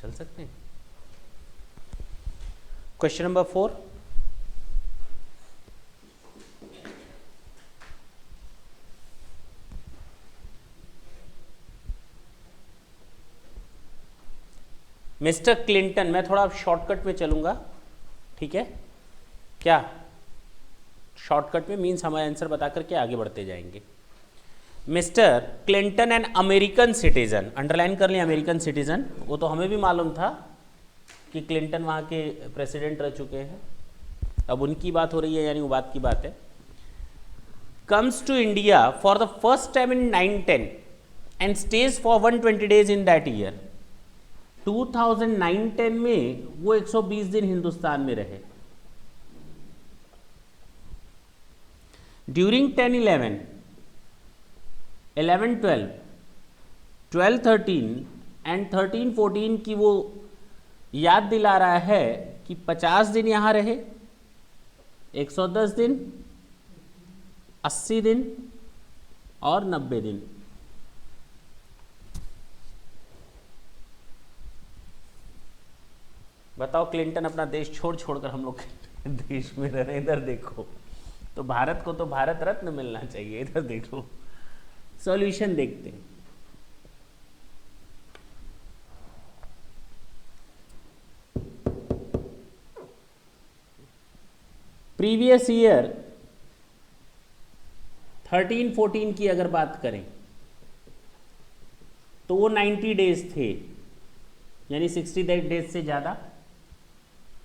चल सकते हैं। क्वेश्चन नंबर 4, मिस्टर क्लिंटन, मैं थोड़ा शॉर्टकट में चलूंगा। ठीक है क्या? शॉर्टकट में मीन्स हमारा आंसर बता करके आगे बढ़ते जाएंगे। Mister Clinton an American citizen, underline कर लिया अमेरिकन सिटीजन, वो तो हमें भी मालूम था कि क्लिंटन वहाँ के प्रेसिडेंट रह चुके हैं, अब उनकी बात हो रही है यानी वो बात की बात है। Comes to India for the first time in 910 and stays for 120 days in that year. 2009-10 में वो 120 दिन हिंदुस्तान में रहे। ड्यूरिंग 10-11, 11-12, 12-13 एंड 13-14 की वो याद दिला रहा है कि 50 दिन यहां रहे, 110 दिन, 80 दिन और 90 दिन। बताओ क्लिंटन अपना देश छोड़ छोड़कर हम लोग देश में रह रहे हैं। इधर देखो, तो भारत को तो भारत रत्न मिलना चाहिए, इधर देखो। सॉल्यूशन देखते हैं। प्रीवियस ईयर 13-14 की अगर बात करें तो वो 90 डेज थे, यानी 60 डेज से ज़्यादा,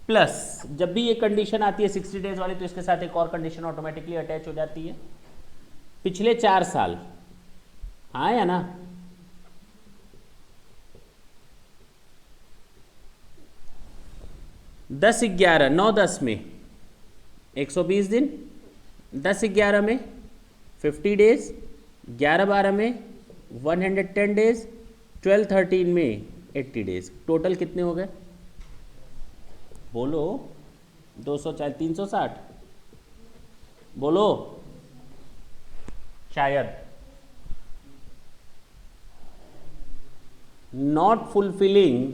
प्लस जब भी ये कंडीशन आती है 60 डेज वाली तो इसके साथ एक और कंडीशन ऑटोमेटिकली अटैच हो जाती है, पिछले 4 साल, हाँ या ना? दस 11 9-10 में 120 दिन, 10-11 में 50 डेज, 11-12 में 110 डेज, 12-13 में 80 डेज। टोटल कितने हो गए बोलो? 240, 360 बोलो, शायद। Not fulfilling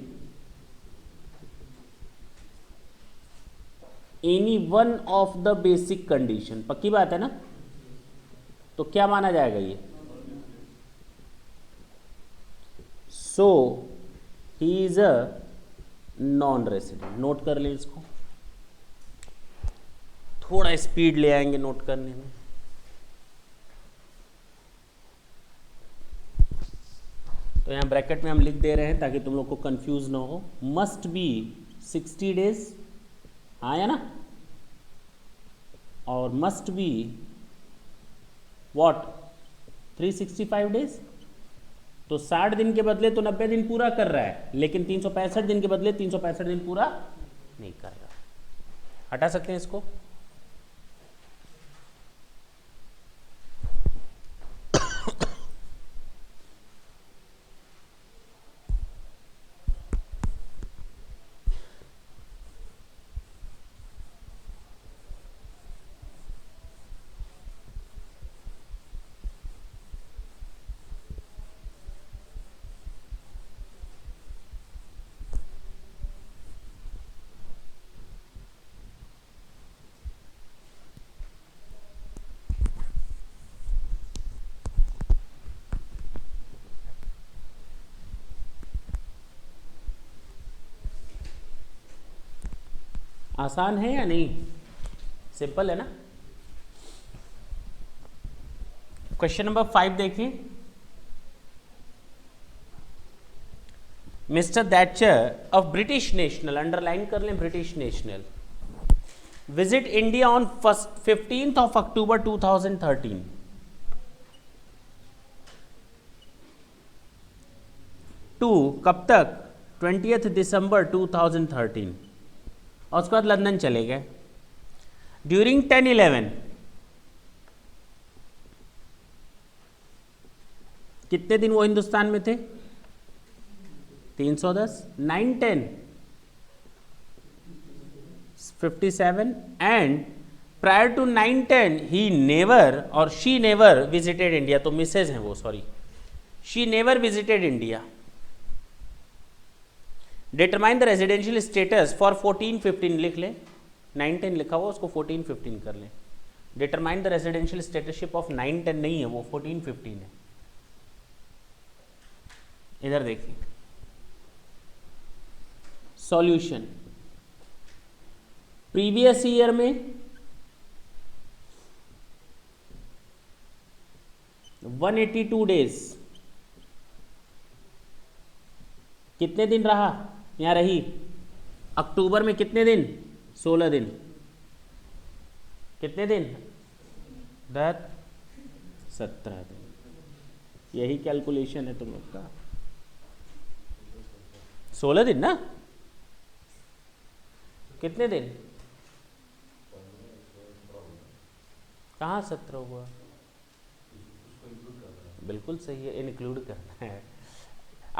any one of the basic condition, पक्की बात है ना? तो क्या माना जाएगा ये? So he is a non resident. Note कर लें इसको, थोड़ा स्पीड ले आएंगे नोट करने में। तो यहां ब्रैकेट में हम लिख दे रहे हैं ताकि तुम लोग को कंफ्यूज ना हो। मस्ट बी 60 डेज, हाँ या ना? और मस्ट बी व्हाट 365 डेज। तो 60 दिन के बदले तो 90 दिन पूरा कर रहा है, लेकिन 365 दिन के बदले 365 दिन पूरा नहीं कर रहा। हटा सकते हैं इसको। आसान है या नहीं? सिंपल है ना? क्वेश्चन नंबर 5 देखिए। Mister Thatcher of British national, underline कर लें British national, visit India on 15th of October 2013। To कब तक? 20th December 2013। और उसके बाद लंदन चले गए। ड्यूरिंग 10-11 कितने दिन वो हिंदुस्तान में थे? 310। 9-10 57 and prior to 9-10 he never और शी नेवर विजिटेड इंडिया। तो मिसेज हैं वो, sorry, she never visited India. Determine the residential status for 14-15, लिख ले, 9-10 लिखा हुआ उसको 14-15 कर ले। डिटरमाइन द रेजिडेंशियल स्टेटसशिप ऑफ 9-10 नहीं है, वो 14-15 है। इधर देखिए सॉल्यूशन। प्रीवियस ईयर में 182 डेज कितने दिन रहा, यहाँ रही। अक्टूबर में कितने दिन, 16 दिन। कितने दिन, 17 दिन। यही कैलकुलेशन है तुम लोग का, 16 दिन ना। कितने दिन, कहाँ 17 हुआ, बिल्कुल सही है, इंक्लूड करना है।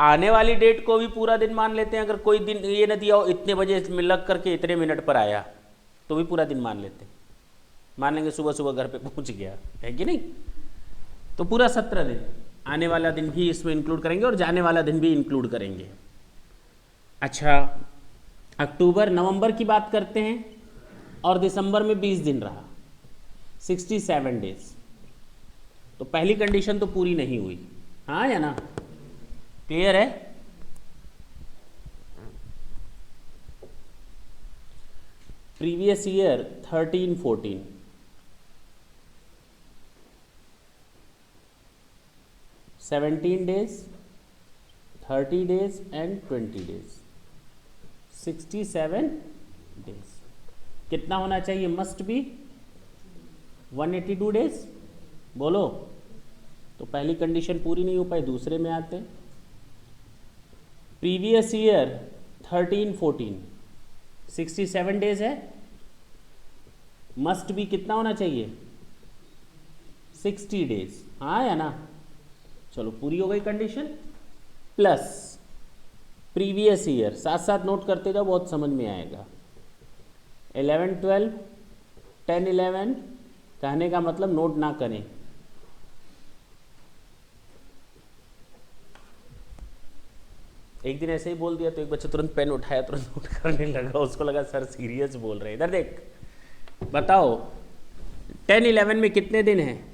आने वाली डेट को भी पूरा दिन मान लेते हैं। अगर कोई दिन ये न दिया हो इतने बजे लग करके इतने मिनट पर आया तो भी पूरा दिन मान लेते हैं। मान लेंगे सुबह सुबह घर पे पहुंच गया, है कि नहीं, तो पूरा 17 दिन। आने वाला दिन भी इसमें इंक्लूड करेंगे और जाने वाला दिन भी इंक्लूड करेंगे। अच्छा, अक्टूबर नवंबर की बात करते हैं और दिसंबर में 20 दिन रहा, 67 डेज। तो पहली कंडीशन तो पूरी नहीं हुई, हाँ या ना, क्लियर है। Previous year 13-14, 17 days, 30 days and 20 days, 67 days. कितना होना चाहिए, मस्ट बी 182 डेज। बोलो, तो पहली कंडीशन पूरी नहीं हो पाई, दूसरे में आते हैं। प्रीवियस ईयर 13-14, 67 डेज है, मस्ट बी कितना होना चाहिए, 60 डेज, हाँ या ना। चलो पूरी हो गई कंडीशन। प्लस प्रीवियस ईयर, साथ साथ नोट करते जाओ, बहुत समझ में आएगा। 11-12, 10-11, कहने का मतलब नोट ना करें। एक दिन ऐसे ही बोल दिया तो एक बच्चा तुरंत पेन उठाया, तुरंत नोट करने लगा, उसको लगा सर सीरियस बोल रहे हैं। इधर देख, बताओ 10-11 में कितने दिन हैं,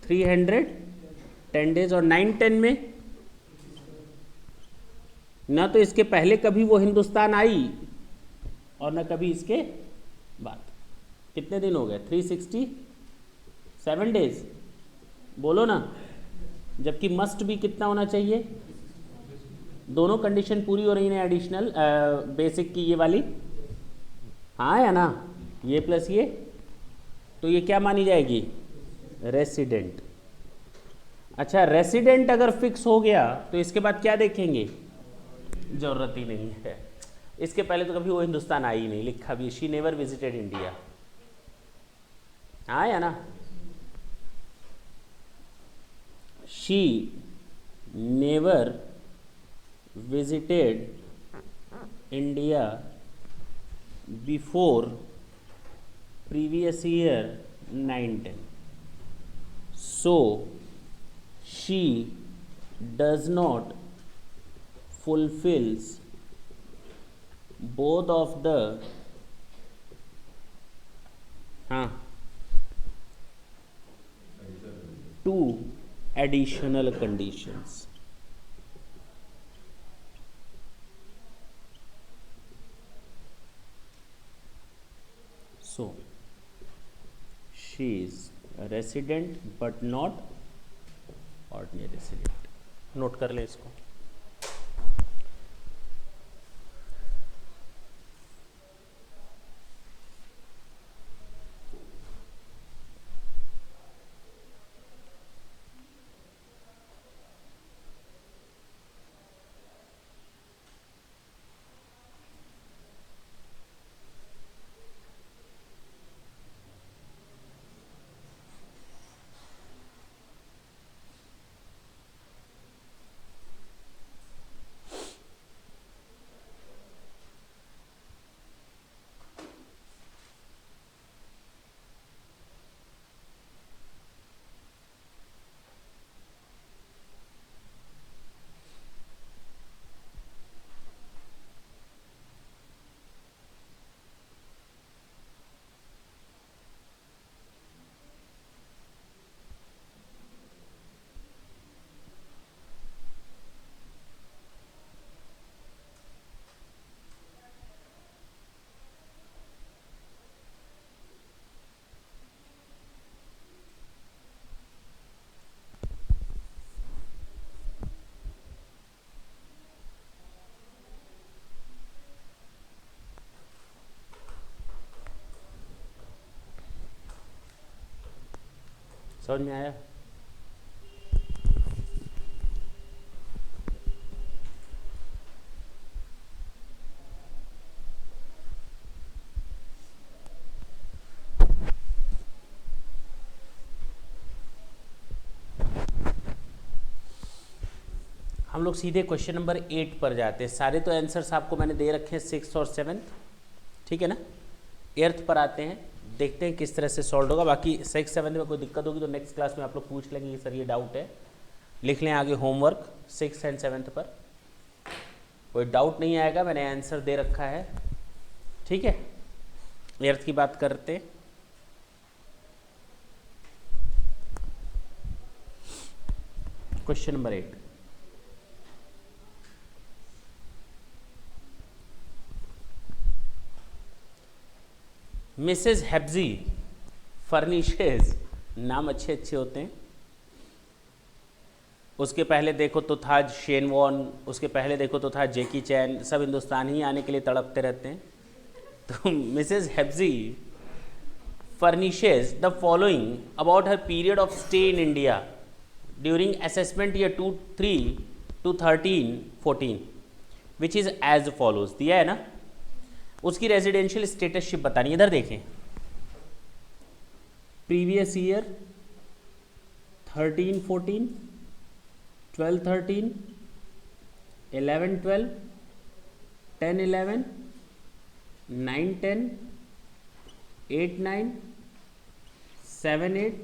310 डेज। और 9-10 में ना तो इसके पहले कभी वो हिंदुस्तान आई और ना कभी इसके बाद। कितने दिन हो गए, 367 डेज। बोलो ना, जबकि मस्ट भी कितना होना चाहिए, दोनों कंडीशन पूरी हो रही है एडिशनल बेसिक की ये वाली, हाँ या ना, ये प्लस ये, तो ये क्या मानी जाएगी, रेसिडेंट। अच्छा, रेसिडेंट अगर फिक्स हो गया तो इसके बाद क्या देखेंगे, जरूरत ही नहीं है। इसके पहले तो कभी वो हिंदुस्तान आई ही नहीं, लिखा भी शी नेवर विजिटेड इंडिया, हाँ या ना। She never visited India before previous year 9-10. So she does not fulfills both of the two additional conditions. So she is a resident but not ordinary resident. Note कर ले इसको। समझ में आया? हम लोग सीधे क्वेश्चन नंबर 8 पर जाते हैं। सारे तो आंसर्स आपको मैंने दे रखे हैं 6 और 7, ठीक है ना। 8th पर आते हैं, देखते हैं किस तरह से सॉल्व होगा। बाकी 6 7 में कोई दिक्कत होगी तो नेक्स्ट क्लास में आप लोग पूछ लेंगे कि सर ये डाउट है, लिख लें आगे होमवर्क 6 और 7 पर। कोई डाउट नहीं आएगा, मैंने आंसर दे रखा है, ठीक है। 8th की बात करते हैं। क्वेश्चन नंबर 8, मिसेज हेब्जी फर्निशेज, नाम अच्छे अच्छे होते हैं। उसके पहले देखो तो था शेन वॉन, उसके पहले देखो तो था जैकी चैन, सब हिंदुस्तान ही आने के लिए तड़पते रहते हैं। तो मिसेज हेब्जी furnishes the following about her period of stay in India during assessment year 2003 to 13-14 which is as follows. दिया है ना, उसकी रेजिडेंशियल स्टेटसशिप बतानी। इधर देखें, previous year 13-14, 12-13, 11-12, 10-11, 9-10, 8-9, 7-8,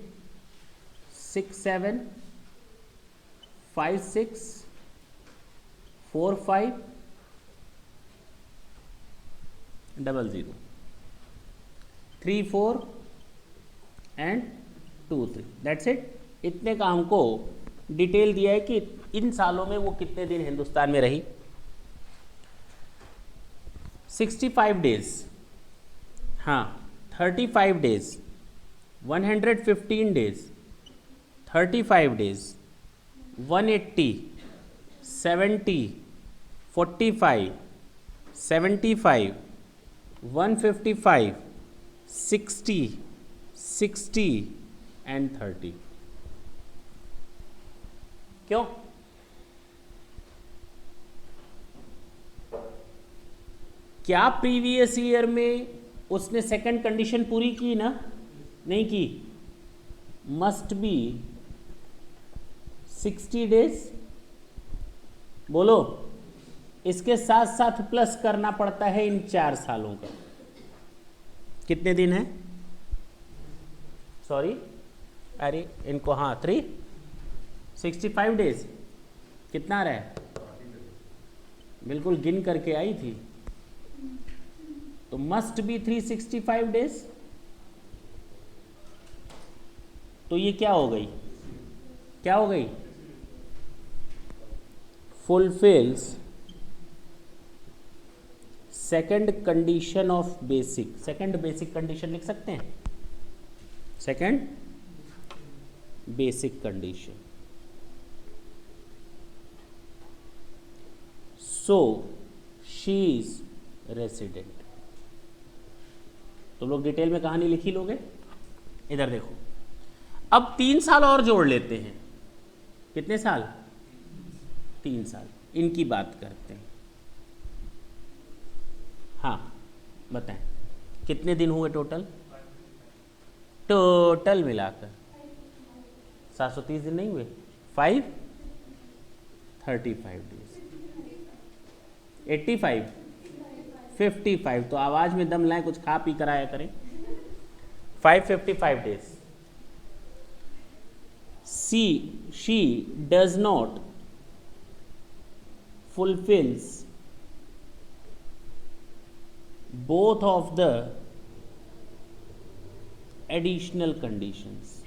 6-7, 5-6, 4-5, 00, 3-4 and 2-3। That's it. इतने का हमको डिटेल दिया है कि इन सालों में वो कितने दिन हिंदुस्तान में रही। 65 डेज, हाँ 35 डेज, 115 डेज, 35 डेज, 180, 70, 45, 75, 155, 60, 60 एंड 30। क्यों? क्या प्रीवियस ईयर में उसने सेकंड कंडीशन पूरी की ना? नहीं की। Must be 60 days. बोलो, इसके साथ साथ प्लस करना पड़ता है इन 4 सालों का। कितने दिन है? सॉरी, अरे इनको, हाँ 365 डेज। कितना आ रहा है? बिल्कुल गिन करके आई थी, तो मस्ट बी 365 डेज। तो ये क्या हो गई? क्या हो गई? Fulfils second condition of basic. Second basic condition लिख सकते हैं, second basic condition. So she is resident. तुम लोग डिटेल में कहानी लिखी लोगे। इधर देखो, अब 3 साल और जोड़ लेते हैं। कितने साल? 3 साल। इनकी बात करते हैं। हाँ बताएं, कितने दिन हुए टोटल? टोटल मिलाकर 730 दिन नहीं हुए? 35 डेज, 85, 55। तो आवाज में दम लाएं, कुछ खा पी कर आया करें। 555 days. she does not fulfills both of the additional conditions.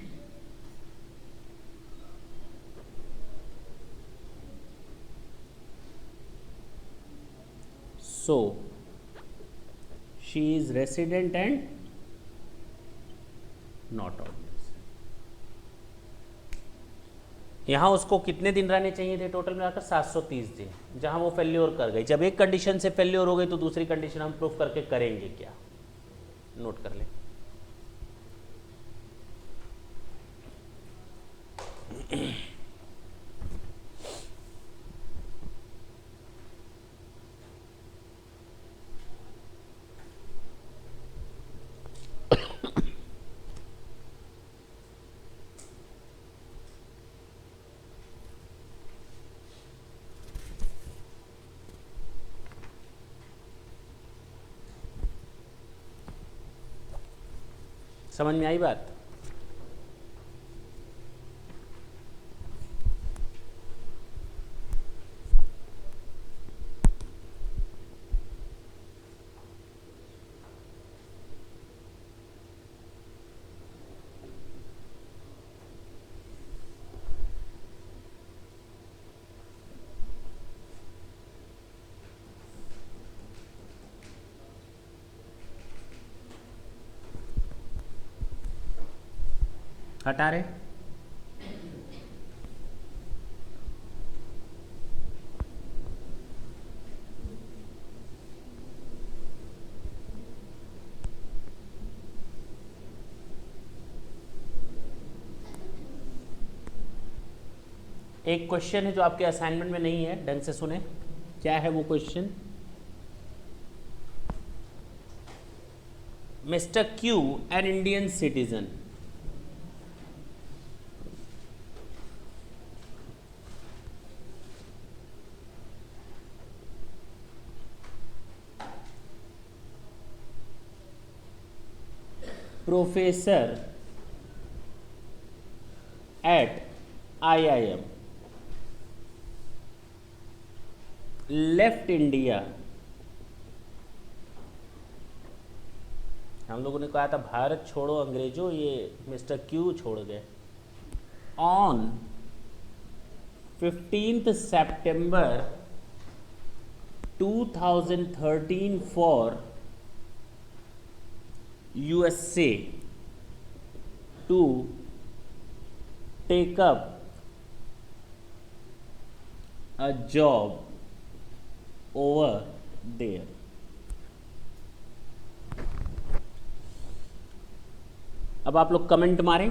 So she is resident and not obvious. यहाँ उसको कितने दिन रहने चाहिए थे टोटल मिलाकर? 730 दिन। जहाँ वो फेल्योर कर गई, जब एक कंडीशन से फेल्योर हो गई तो दूसरी कंडीशन हम प्रूफ करके करेंगे क्या? नोट कर लें। समझ में आई बात? हटा रहे? एक क्वेश्चन है जो आपके असाइनमेंट में नहीं है, ढंग से सुने। क्या है वो question? Mister Q N Indian citizen professor at IIM left India। हम लोगों ने कहा था भारत छोड़ो अंग्रेजों, ये मिस्टर क्यू छोड़ गए। On 15th September 2013 for USA to take up a job over there। अब आप लोग कमेंट मारें।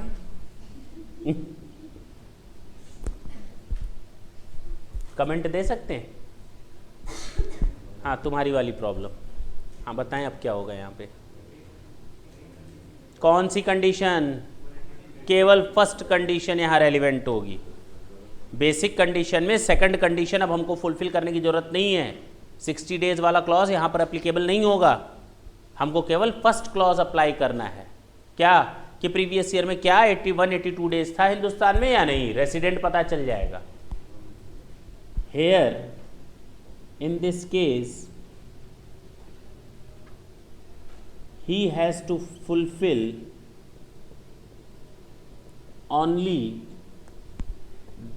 कमेंट दे सकते हैं? हाँ, तुम्हारी वाली प्रॉब्लम। हाँ बताएं अब क्या होगा यहाँ पे। कौन सी कंडीशन? केवल फर्स्ट कंडीशन यहाँ रेलिवेंट होगी। बेसिक कंडीशन में सेकंड कंडीशन अब हमको फुलफिल करने की जरूरत नहीं है। 60 डेज वाला क्लॉज यहाँ पर एप्लीकेबल नहीं होगा। हमको केवल फर्स्ट क्लॉज अप्लाई करना है। क्या कि प्रीवियस ईयर में क्या 81 82 डेज था हिंदुस्तान में या नहीं, रेसिडेंट पता चल जाएगा। Here in this case he has to fulfill only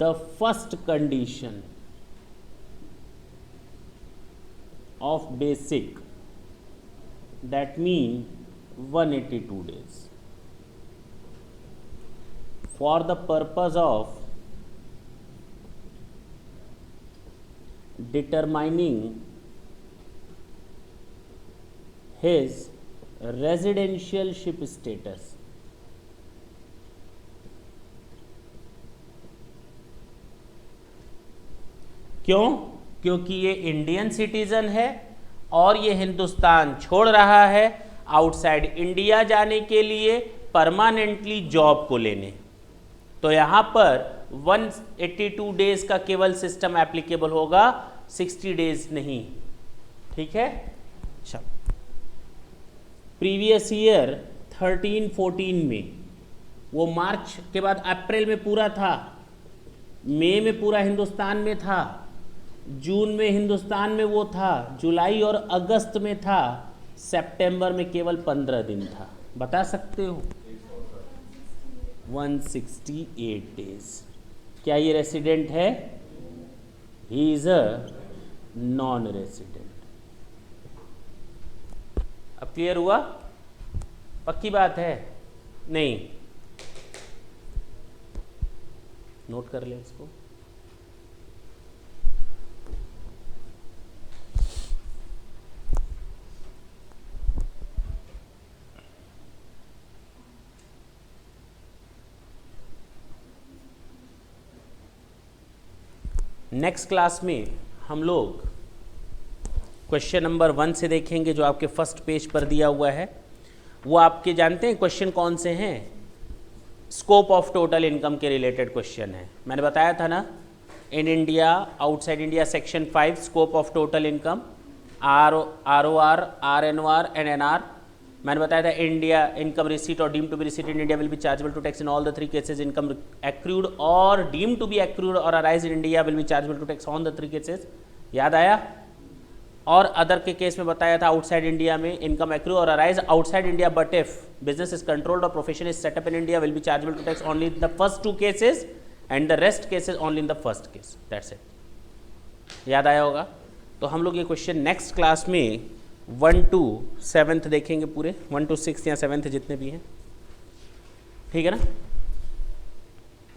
the first condition of basic, that mean 182 days, for the purpose of determining his residentialship status. क्यों? क्योंकि ये इंडियन सिटीजन है और ये हिंदुस्तान छोड़ रहा है आउटसाइड इंडिया जाने के लिए परमानेंटली जॉब को लेने। तो यहां पर 182 डेज का केवल सिस्टम एप्लीकेबल होगा, 60 डेज नहीं। ठीक है। चलो, प्रीवियस ईयर 13-14 में वो मार्च के बाद अप्रैल में पूरा था, मई में पूरा हिंदुस्तान में था, जून में हिंदुस्तान में वो था, जुलाई और अगस्त में था, सितंबर में केवल 15 दिन था। बता सकते हो? 168 डेज। क्या ये रेसिडेंट है? ही इज अ नॉन रेसिडेंट। अब क्लियर हुआ? पक्की बात है? नहीं? नोट कर ले इसको। नेक्स्ट क्लास में हम लोग क्वेश्चन नंबर 1 से देखेंगे, जो आपके फर्स्ट पेज पर दिया हुआ है। वो आपके जानते हैं क्वेश्चन कौन से हैं? स्कोप ऑफ टोटल इनकम के रिलेटेड क्वेश्चन है। मैंने बताया था ना, in India, outside India, section 5, scope of total income, ROR, RNOR and NR। मैंने बताया था इंडिया इनकम रिसीट और deem to be receipt in India will be chargeable to tax in all the 3 cases. Income accrued और deem to be accrued और arise in India will be chargeable to tax on the 3 cases. याद आया? और other के case में बताया था outside India में इनकम एक्रू और arise outside India but if business is controlled और profession is set up in India will be chargeable to tax only in the first 2 cases and the rest cases only in the first case. That's it. याद आया होगा? तो हम लोग ये question next class में 1 to 7 देखेंगे, पूरे 1 to 6 या 7 जितने भी हैं, ठीक है ना।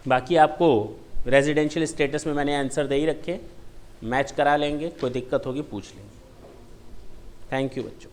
बाकी आपको रेजिडेंशियल स्टेटस में मैंने आंसर दे ही रखे, मैच करा लेंगे, कोई दिक्कत होगी पूछ लेंगे। थैंक यू बच्चों।